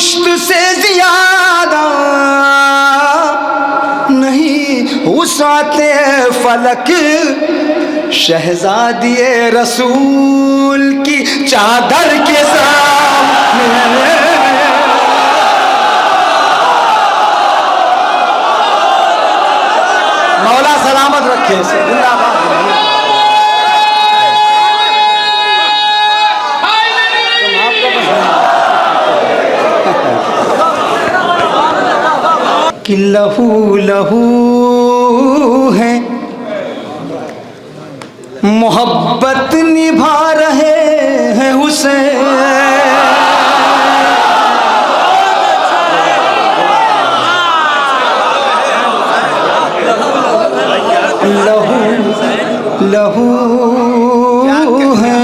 पुश्त से ज्यादा नहीं वुसाते फलक, शहजादिए रसूल की चादर के सामने। मौला सलामत रखे इसे। कि लहू लहू है मोहब्बत निभा रहे हैं हुसैन। लहू लहू है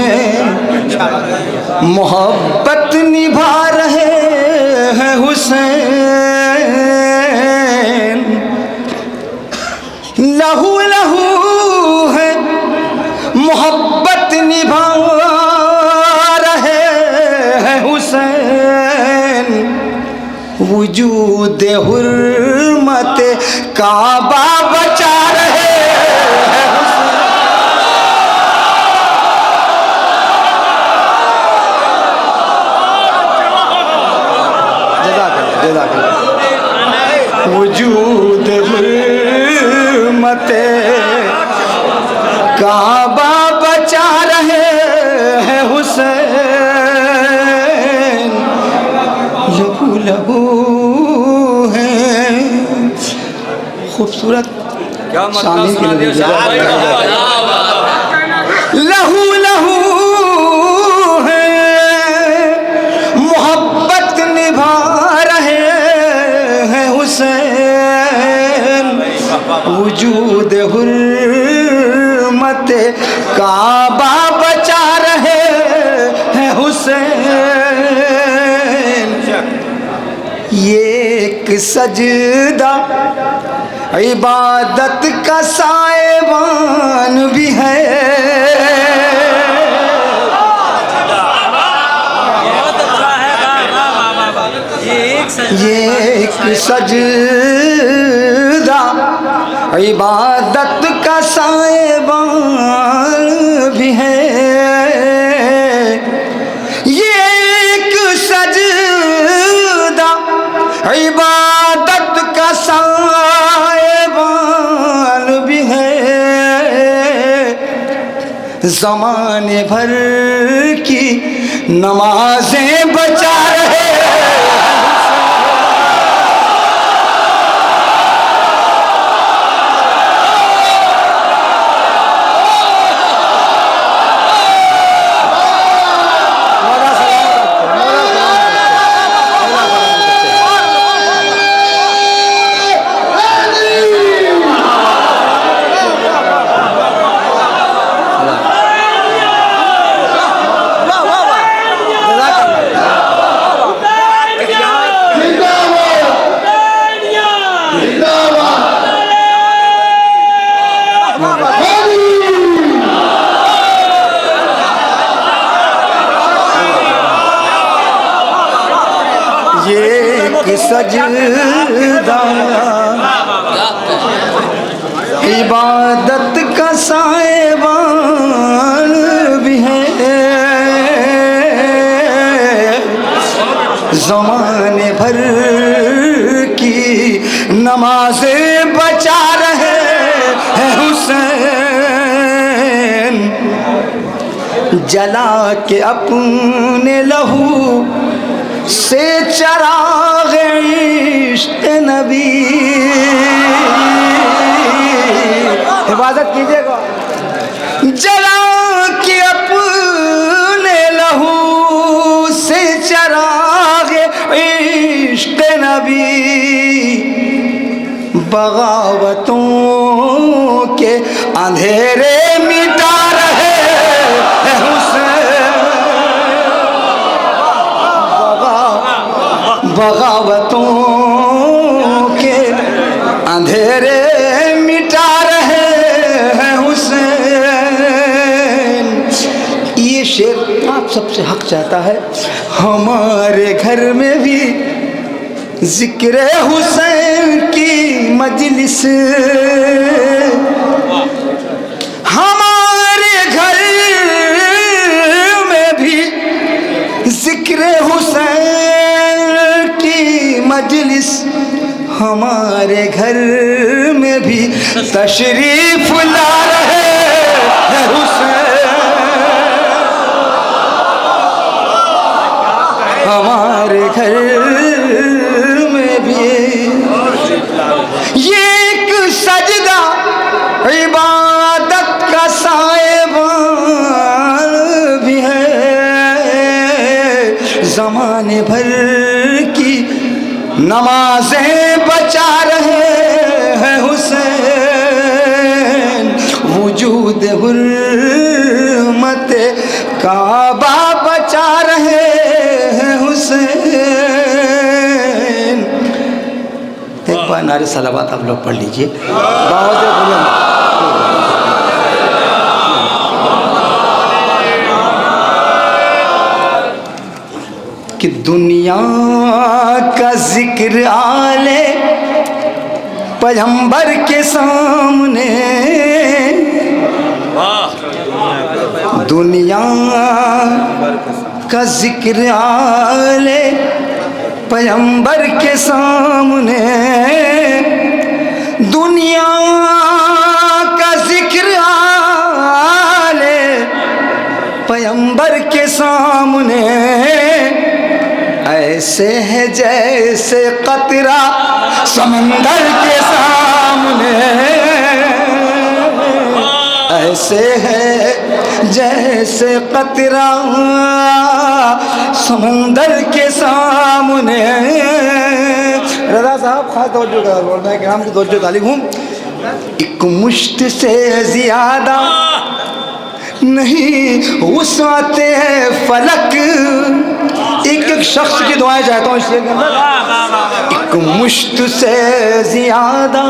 मोहब्बत निभा रहे हैं हुसैन। लहू लहू है मोहब्बत निभा रहे हैं हुसैन। वजूद हुर्मत काबा बचा रहे हैं हुसैन। वजूद हुर्मत काबा बचा रहे हैं हुसैन। लहू लहू है खूबसूरत शामी के लिए। लहू लहू है मोहब्बत निभा रहे हैं हुसैन। वजूद हुर्मत काबा बचा रहे हैं हुसैन। ये एक सजदा इबादत का साएबान भी है। ये एक सजदा इबादत का साएबान भी है। ये एक सजदा इबादत का साएबान भी है। ज़माने भर की नमाजें बचा रहे। सजदा इबादत का साएबान भी है। ज़माने भर की नमाज़ें बचा रहे हैं हुसैन। जला के अपने लहू से चराग़ इश्क़ नबी। हिफाजत कीजिएगा। जला के अपने लहू से चराग़ इश्क़ नबी। बगावतों के अंधेरे मिटा रहे हैं हुसैन। बगावतों के अंधेरे मिटा रहे हैं हुसैन। ये शेर आप सबसे हक चाहता है। हमारे घर में भी जिक्र हुसैन की मजलिस हमारे घर में भी जिक्र हुसैन की मजलिस हमारे घर में भी तशरीफ ला रहे हैं हुसैन हमारे घर में भी ये एक सजदा इबादत का साएबान भी है ज़माने भर की नमाजें बचा रहे हैं हुसैन वजूद हुर्मत काबा बचा रहे हैं हुसैन। एक बार नारे सलावत आप लोग पढ़ लीजिए। कि दुनिया का जिक्र आले पैगंबर के सामने दुनिया का जिक्र आले पैगंबर के सामने दुनिया का जिक्र आले पैगंबर के सामने ऐसे है जैसे कतरा समंदर के सामने ऐसे है जैसे कतरा समंदर के सामने। रज़ा साहब खास तवज्जो का बोलना है कि हम की तवज्जो तालिब हूँ। एक मुश्त से ज़्यादा नहीं वुसअते हैं फलक। एक एक शख्स की दुआएं चाहता हूँ इसलिए एक मुश्त से ज़्यादा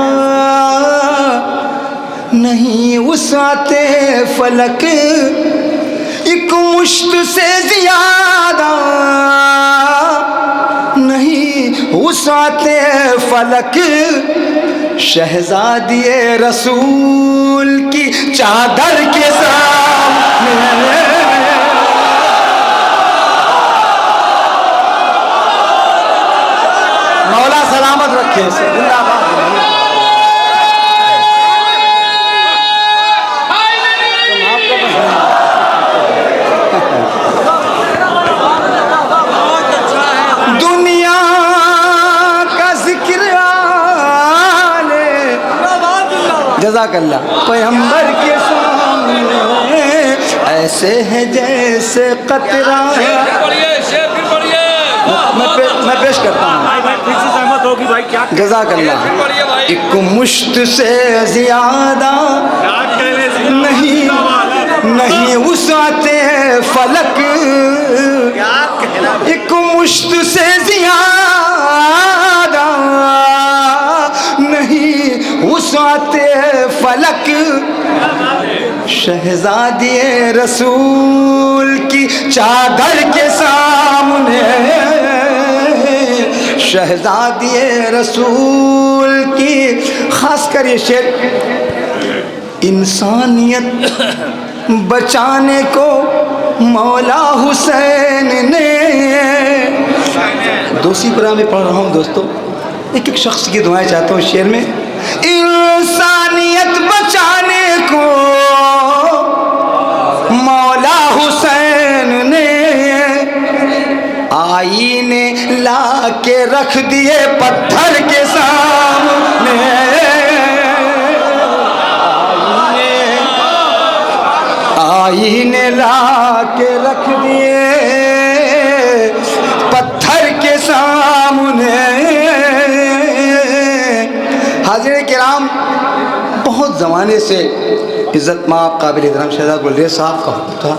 नहीं वुसअते फलक एक मुश्त से ज़्यादा नहीं वुसअते फलक शहज़ादिए रसूल की चादर के सामने मौला सलामत रखे से दुनिया का जिक्र आले जज़ाकल्लाह पैगंबर के सामने ऐसे है जैसे कतरा। मैं पेश करता हूँ जज़ाकल्लाह। एक मुश्त से ज़्यादा नहीं वुसअते फलक एक मुश्त से ज़्यादा नहीं वुसअते फलक शहज़ादिए रसूल की चादर के सामने शहज़ादिए रसूल की खास कर ये शेर इंसानियत बचाने को मौला हुसैन ने दूसरी पारा में पढ़ रहा हूँ दोस्तों। एक एक शख्स की दुआएं चाहता हूँ शेर में। इंसानियत बचाने को मौला हुसैन ने आईने ला के रख दिए पत्थर के सामने आईने ला के रख दिए पत्थर के सामने। हाज़िर किराम बहुत ज़माने से इज़्ज़त माब काबिल एहतराम शहजाद गुलरेज़ साहब का हुक्म था।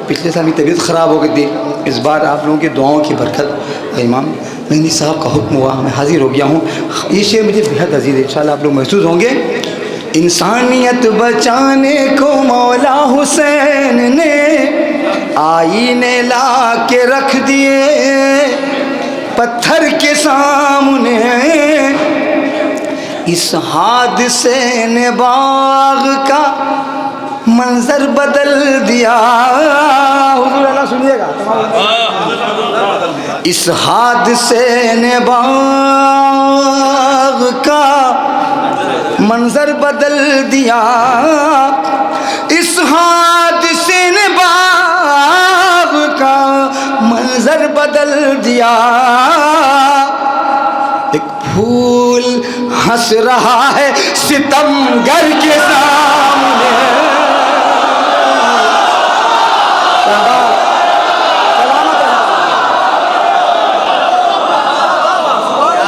पिछले साल मेरी तबीयत ख़राब हो गई थी। इस बार आप लोगों की दुआओं की बरकत इमाम मेहंदी साहब का हुक्म हुआ मैं हाज़िर हो गया हूँ। ये शेर मुझे बेहद अजीज़ है इंशाअल्लाह आप लोग महसूस होंगे। इंसानियत बचाने को मौला हुसैन ने आईने ला के रख दिए पत्थर के सामने इस हादसे ने बाग का मंजर बदल दिया। हुजूर अल्लाह सुनिएगा, इस हादसे ने बाग का मंजर बदल दिया, इस हादसे ने बाग का मंजर बदल दिया। एक फूल हंस रहा है सितमगर के सामने।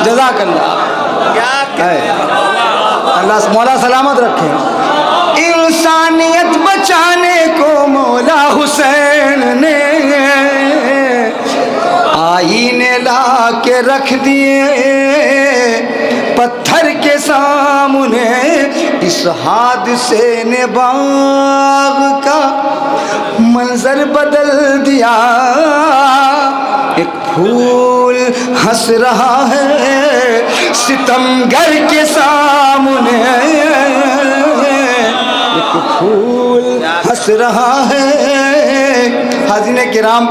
जज़ाकल्लाह, अल्लाह मौला सलामत रखे। इंसानियत बचाने को मौला हुसैन ने आईने ला के रख दिए पत्थर के सामने। इस हादसे ने बाग का मंजर बदल दिया। एक फूल हंस रहा है सितमगर के सामने, एक फूल हंस रहा है। हाज़िने किराम,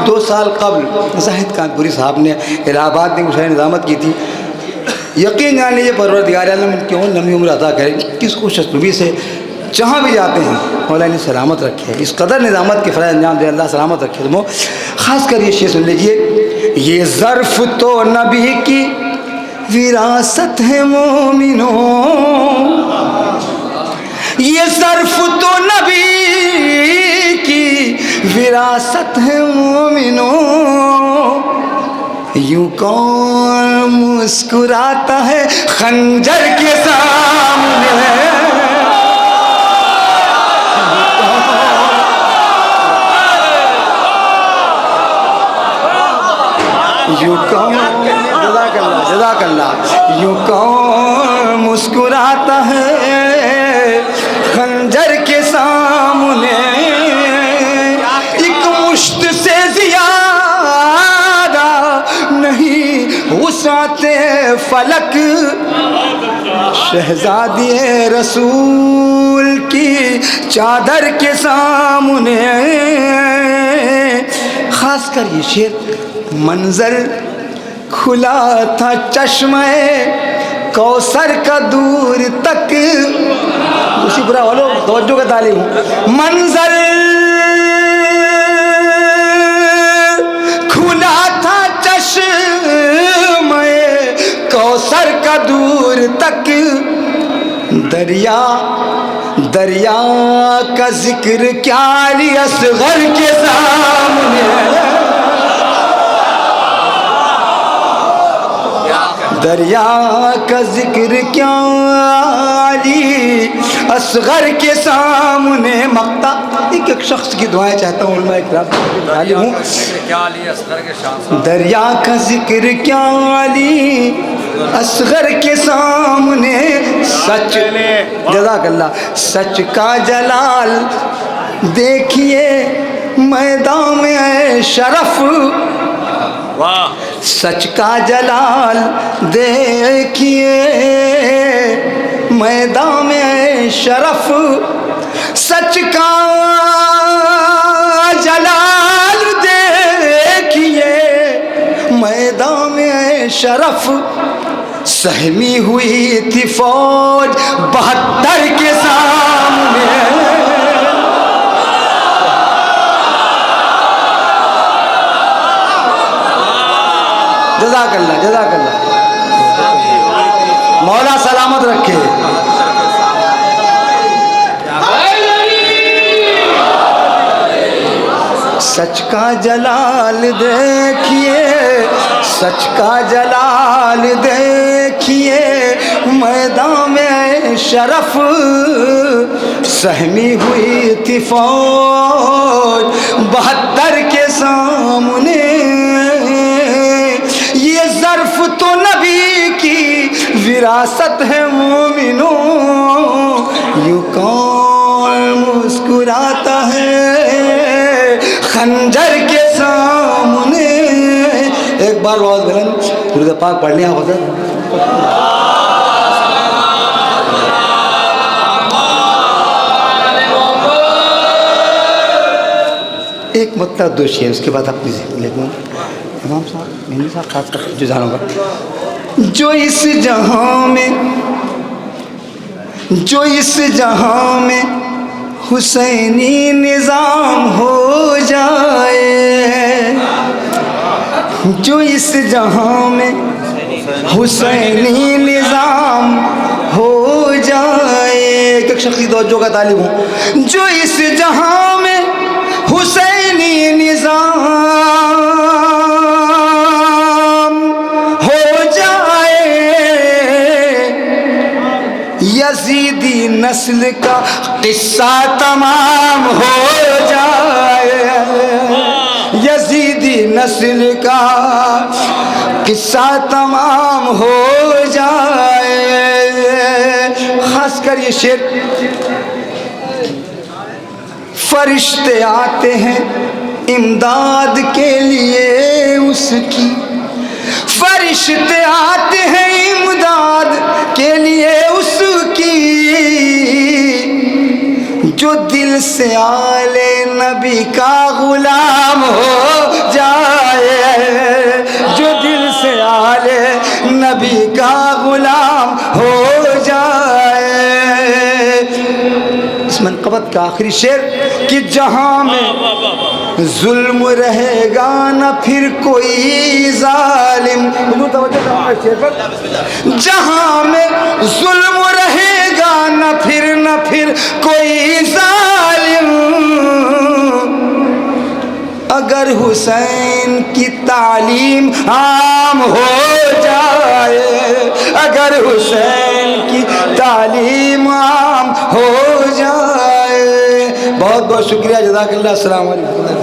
2 साल कबल ज़ाहिद कानपुरी साहब ने इलाहाबाद में मुशाहिर निज़ामत की थी। यकीन जान लीजिए परवरदिगार आलम क्यों लंबी उम्र अता करे, किसको शस्तुबी से जहाँ भी जाते हैं मौला ने सलामत रखे। इस कदर निज़ामत के फ़राज़ अंजाम दे, अल्लाह सलामत रखे। तो ख़ास कर ये शेर सुन लीजिए, ये ज़र्फ़ तो नबी की विरासत है मोमिनों, ये ज़र्फ़ तो नबी की विरासत है मोमिनों। यूं कौन मुस्कुराता है खंजर के सामने, यूं कौन, जज़ाकल्लाह जज़ाकल्लाह, यूं कौन मुस्कुराता है खंजर के सामने। एक मुश्त से ज़ियादा नहीं वुसाते फलक, शहज़ादी रसूल की चादर के सामने। खास कर ये शेर, मंजर खुला था चश्मे कौसर का दूर तक। उसी पूरा वालों तवज्जो का तालीम, मंजर खुला था चश्मे कौसर का दूर तक। दरिया दरिया का जिक्र क्या अली असगर के सामने, दरिया का जिक्र क्या अली असगर के सामने। मक्ता एक शख्स की दुआएं चाहता हूँ, दरिया का जिक्र क्या अली असगर के सामने। सच, जज़ाकल्लाह, सच का जलाल देखिए मैदान में शरफ, सच का जलाल देखिए मैदान में शरफ, सच का जलाल देखिए मैदान में शरफ। सहमी हुई थी फौज 72 के सामने, जज़ाकल्लाह जज़ाकल्लाह, मौला सलामत रखे। सच का जलाल देखिए, सच का जलाल देखिए मैदान में शरफ। सहमी हुई थी फौज 72 के सामने। ये ज़र्फ़ तो नबी की विरासत है मोमिनों। यूं कौन मुस्कुराता है खंजर के सामने। एक बार बार बहुत बुलंद दुरूद पाक पढ़ लिया होता। एक मतलब दो शेर, उसके बाद अपनी लिखूँ। इमाम साहब मेहंदी साहब खास कर जो जान होगा। जो इस जहां में हुसैनी निज़ाम हो जाए, जो इस जहां में हुसैनी निज़ाम हो जाए। एक शख्सी दौजों का तालिब हूँ। जो इस जहां में हुसैनी निज़ाम हो जाए, यजीदी नस्ल का किस्सा तमाम हो जाए, यजीदी नस्ल का किस्सा तमाम हो जाए। खासकर ये शेर, फरिश्ते आते हैं इमदाद के लिए उसकी, फरिश्ते आते हैं इमदाद के लिए उसकी, जो दिल से आले नबी का गुलाम हो जाए, जो दिल से आले नबी का गुलाम हो जाए। इस मनक़बत का आखिरी शेर कि जहां में जुल्म रहेगा न फिर कोई जालिम, जहां में जुल्म रहेगा न फिर कोई जालिम, अगर हुसैन की तालीम आम हो जाए, अगर हुसैन की तालीम आम हो जाए। बहुत बहुत शुक्रिया, जज़ाकल्लाह, अस्सलाम वालेकुम।